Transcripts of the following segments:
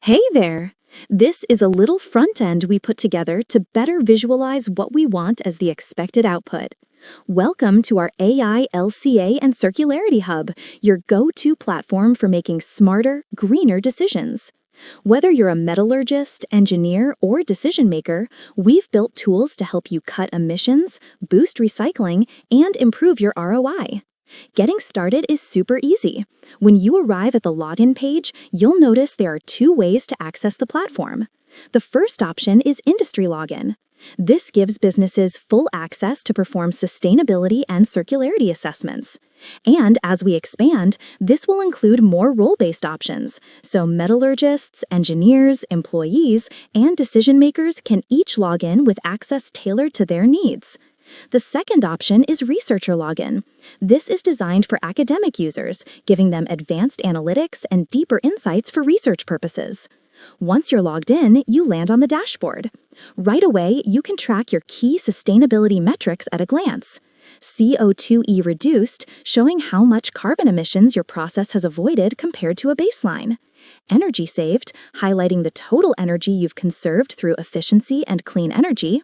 Hey there! This is a little front end we put together to better visualize what we want as the expected output. Welcome to our AI, LCA, and Circularity Hub, your go-to platform for making smarter, greener decisions. Whether you're a metallurgist, engineer, or decision maker, we've built tools to help you cut emissions, boost recycling, and improve your ROI. Getting started is super easy. When you arrive at the login page, you'll notice there are two ways to access the platform. The first option is Industry Login. This gives businesses full access to perform sustainability and circularity assessments. And as we expand, this will include more role-based options, so metallurgists, engineers, employees, and decision makers can each log in with access tailored to their needs. The second option is Researcher Login. This is designed for academic users, giving them advanced analytics and deeper insights for research purposes. Once you're logged in, you land on the dashboard. Right away, you can track your key sustainability metrics at a glance. CO2e reduced, showing how much carbon emissions your process has avoided compared to a baseline. Energy saved, highlighting the total energy you've conserved through efficiency and clean energy.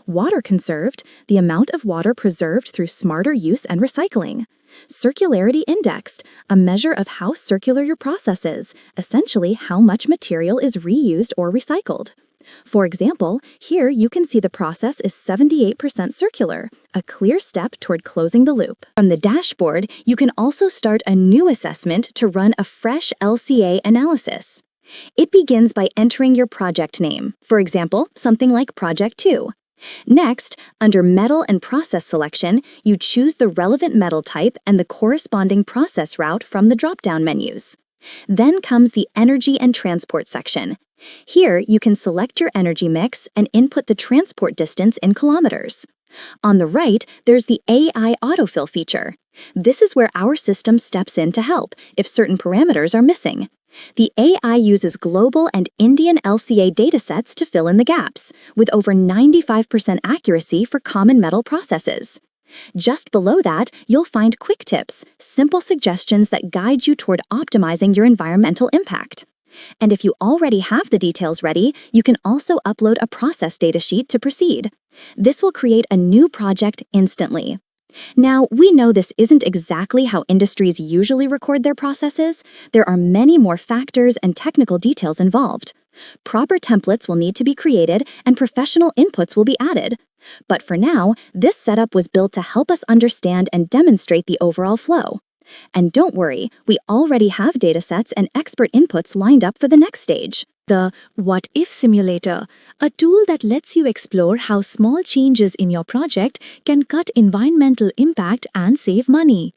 Water conserved, the amount of water preserved through smarter use and recycling. Circularity indexed, a measure of how circular your process is, essentially how much material is reused or recycled. For example, here you can see the process is 78% circular, a clear step toward closing the loop. From the dashboard, you can also start a new assessment to run a fresh LCA analysis. It begins by entering your project name, for example, something like Project 2. Next, under Metal and Process Selection, you choose the relevant metal type and the corresponding process route from the drop-down menus. Then comes the Energy and Transport section. Here, you can select your energy mix and input the transport distance in kilometers. On the right, there's the AI autofill feature. This is where our system steps in to help if certain parameters are missing. The AI uses global and Indian LCA datasets to fill in the gaps, with over 95% accuracy for common metal processes. Just below that, you'll find quick tips, simple suggestions that guide you toward optimizing your environmental impact. And if you already have the details ready, you can also upload a process datasheet to proceed. This will create a new project instantly. Now, we know this isn't exactly how industries usually record their processes. There are many more factors and technical details involved. Proper templates will need to be created and professional inputs will be added. But for now, this setup was built to help us understand and demonstrate the overall flow. And don't worry, we already have datasets and expert inputs lined up for the next stage. The What If Simulator, a tool that lets you explore how small changes in your project can cut environmental impact and save money.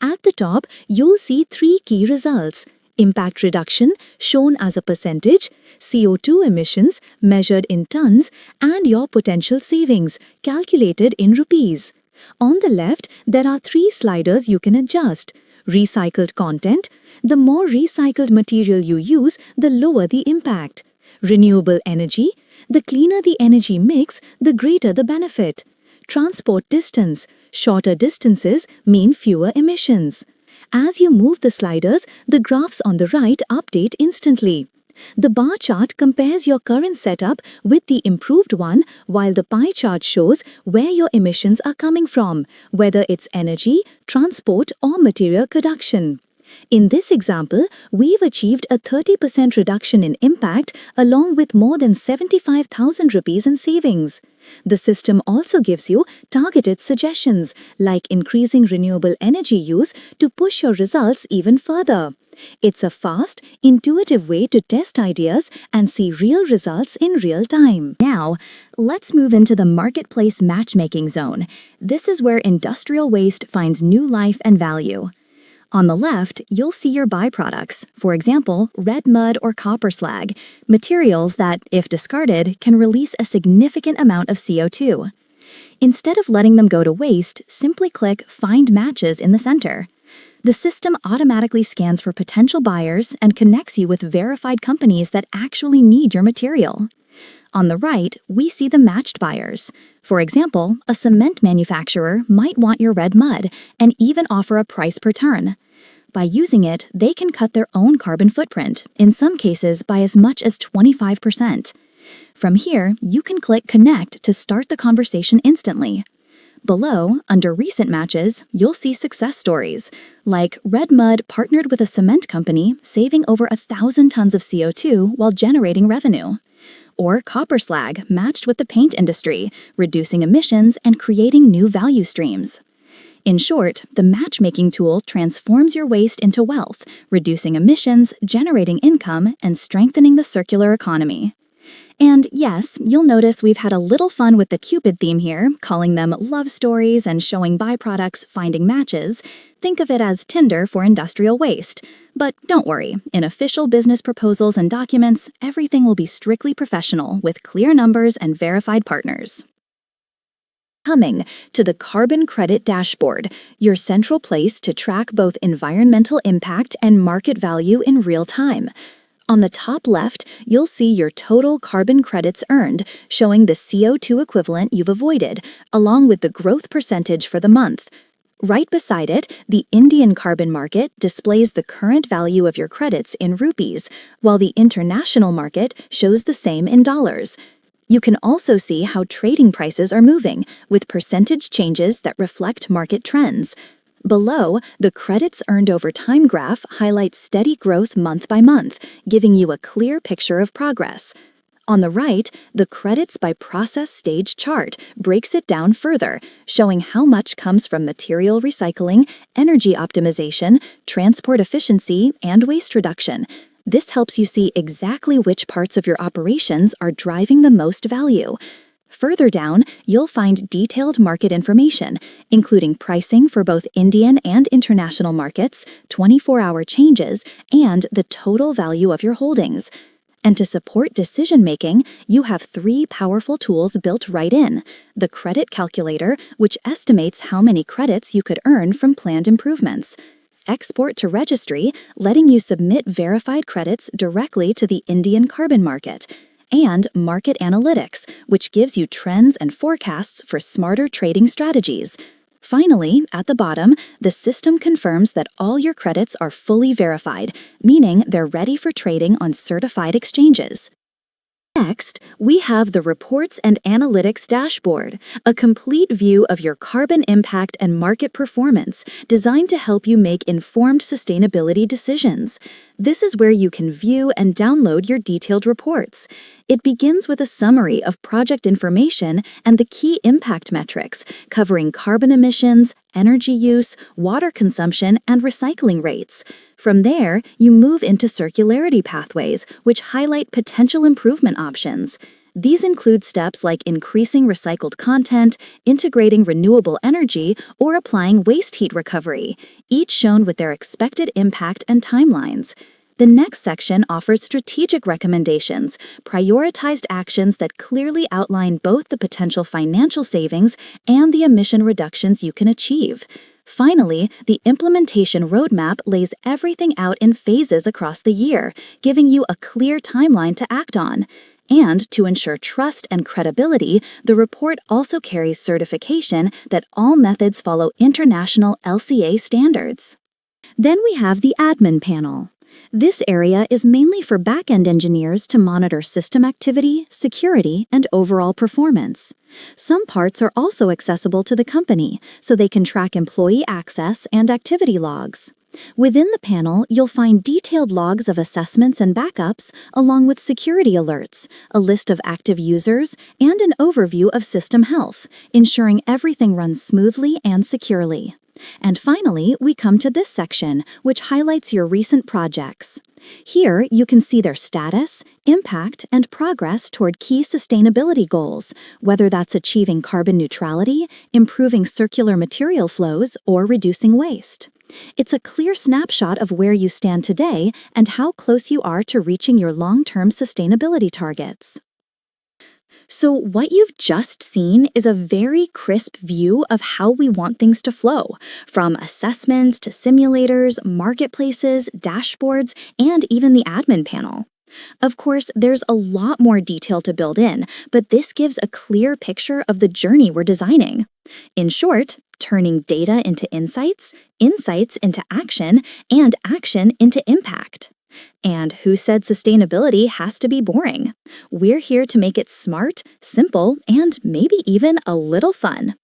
At the top, you'll see three key results: impact reduction, shown as a percentage, CO2 emissions, measured in tons, and your potential savings, calculated in rupees. On the left, there are three sliders you can adjust. Recycled content. The more recycled material you use, the lower the impact. Renewable energy. The cleaner the energy mix, the greater the benefit. Transport distance. Shorter distances mean fewer emissions. As you move the sliders, the graphs on the right update instantly. The bar chart compares your current setup with the improved one, while the pie chart shows where your emissions are coming from, whether it's energy, transport, or material production. In this example, we've achieved a 30% reduction in impact along with more than 75,000 rupees in savings. The system also gives you targeted suggestions, like increasing renewable energy use to push your results even further. It's a fast, intuitive way to test ideas and see real results in real time. Now, let's move into the marketplace matchmaking zone. This is where industrial waste finds new life and value. On the left, you'll see your byproducts, for example, red mud or copper slag, materials that, if discarded, can release a significant amount of CO2. Instead of letting them go to waste, simply click Find Matches in the center. The system automatically scans for potential buyers and connects you with verified companies that actually need your material. On the right, we see the matched buyers. For example, a cement manufacturer might want your red mud and even offer a price per ton. By using it, they can cut their own carbon footprint, in some cases by as much as 25%. From here, you can click Connect to start the conversation instantly. Below, under Recent Matches, you'll see success stories, like Red Mud partnered with a cement company, saving over 1,000 tons of CO2 while generating revenue. Or Copper Slag matched with the paint industry, reducing emissions and creating new value streams. In short, the matchmaking tool transforms your waste into wealth, reducing emissions, generating income, and strengthening the circular economy. And yes, you'll notice we've had a little fun with the Cupid theme here, calling them love stories and showing byproducts finding matches. Think of it as Tinder for industrial waste. But don't worry, in official business proposals and documents, everything will be strictly professional with clear numbers and verified partners. Coming to the Carbon Credit Dashboard, your central place to track both environmental impact and market value in real time. On the top left, you'll see your total carbon credits earned, showing the CO2 equivalent you've avoided, along with the growth percentage for the month. Right beside it, the Indian carbon market displays the current value of your credits in rupees, while the international market shows the same in dollars. You can also see how trading prices are moving, with percentage changes that reflect market trends. Below, the credits earned over time graph highlights steady growth month by month, giving you a clear picture of progress. On the right, the credits by process stage chart breaks it down further, showing how much comes from material recycling, energy optimization, transport efficiency, and waste reduction. This helps you see exactly which parts of your operations are driving the most value. Further down, you'll find detailed market information, including pricing for both Indian and international markets, 24-hour changes, and the total value of your holdings. And to support decision-making, you have 3 powerful tools built right in. The credit calculator, which estimates how many credits you could earn from planned improvements. Export to registry, letting you submit verified credits directly to the Indian carbon market. And Market Analytics, which gives you trends and forecasts for smarter trading strategies. Finally, at the bottom, the system confirms that all your credits are fully verified, meaning they're ready for trading on certified exchanges. Next, we have the Reports and Analytics Dashboard, a complete view of your carbon impact and market performance designed to help you make informed sustainability decisions. This is where you can view and download your detailed reports. It begins with a summary of project information and the key impact metrics, covering carbon emissions, energy use, water consumption, and recycling rates. From there, you move into circularity pathways, which highlight potential improvement options. These include steps like increasing recycled content, integrating renewable energy, or applying waste heat recovery, each shown with their expected impact and timelines. The next section offers strategic recommendations, prioritized actions that clearly outline both the potential financial savings and the emission reductions you can achieve. Finally, the implementation roadmap lays everything out in phases across the year, giving you a clear timeline to act on. And to ensure trust and credibility, the report also carries certification that all methods follow international LCA standards. Then we have the admin panel. This area is mainly for back-end engineers to monitor system activity, security, and overall performance. Some parts are also accessible to the company, so they can track employee access and activity logs. Within the panel, you'll find detailed logs of assessments and backups, along with security alerts, a list of active users, and an overview of system health, ensuring everything runs smoothly and securely. And finally, we come to this section, which highlights your recent projects. Here, you can see their status, impact, and progress toward key sustainability goals, whether that's achieving carbon neutrality, improving circular material flows, or reducing waste. It's a clear snapshot of where you stand today and how close you are to reaching your long-term sustainability targets. So what you've just seen is a very crisp view of how we want things to flow, from assessments to simulators, marketplaces, dashboards, and even the admin panel. Of course, there's a lot more detail to build in, but this gives a clear picture of the journey we're designing. In short, turning data into insights, insights into action, and action into impact. And who said sustainability has to be boring? We're here to make it smart, simple, and maybe even a little fun.